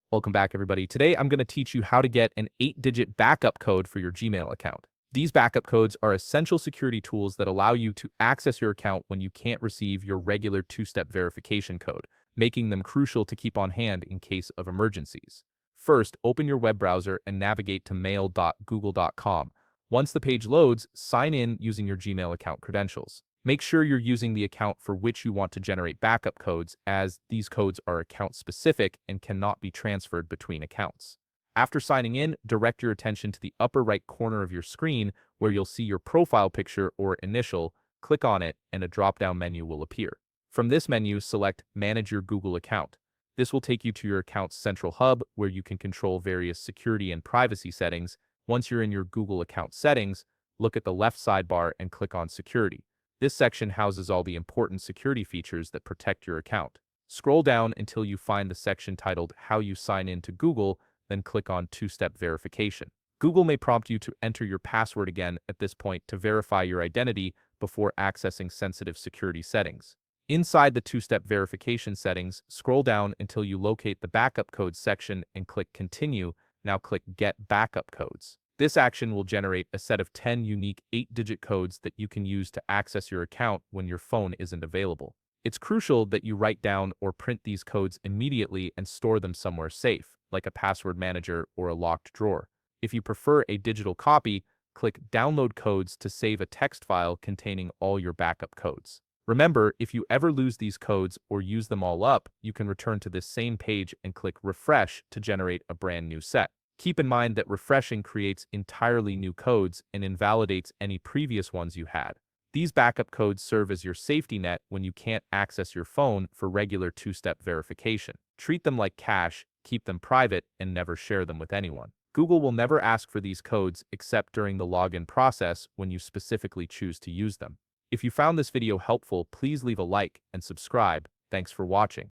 Welcome back, everybody. Today, I'm going to teach you how to get an 8-digit backup code for your Gmail account. These backup codes are essential security tools that allow you to access your account when you can't receive your regular two-step verification code, making them crucial to keep on hand in case of emergencies. First, open your web browser and navigate to mail.google.com. Once the page loads, sign in using your Gmail account credentials. Make sure you're using the account for which you want to generate backup codes, as these codes are account specific and cannot be transferred between accounts. After signing in, direct your attention to the upper right corner of your screen where you'll see your profile picture or initial. Click on it and a drop-down menu will appear. From this menu, select Manage Your Google Account. This will take you to your account's central hub where you can control various security and privacy settings. Once you're in your Google account settings, look at the left sidebar and click on Security. This section houses all the important security features that protect your account. Scroll down until you find the section titled How You Sign In to Google, then click on Two-Step Verification. Google may prompt you to enter your password again at this point to verify your identity before accessing sensitive security settings. Inside the two-step verification settings, scroll down until you locate the Backup Codes section and click Continue. Now click Get Backup Codes. This action will generate a set of 10 unique 8-digit codes that you can use to access your account when your phone isn't available. It's crucial that you write down or print these codes immediately and store them somewhere safe, like a password manager or a locked drawer. If you prefer a digital copy, click Download Codes to save a text file containing all your backup codes. Remember, if you ever lose these codes or use them all up, you can return to this same page and click Refresh to generate a brand new set. Keep in mind that refreshing creates entirely new codes and invalidates any previous ones you had. These backup codes serve as your safety net when you can't access your phone for regular two-step verification. Treat them like cash, keep them private, and never share them with anyone. Google will never ask for these codes except during the login process when you specifically choose to use them. If you found this video helpful, please leave a like and subscribe. Thanks for watching.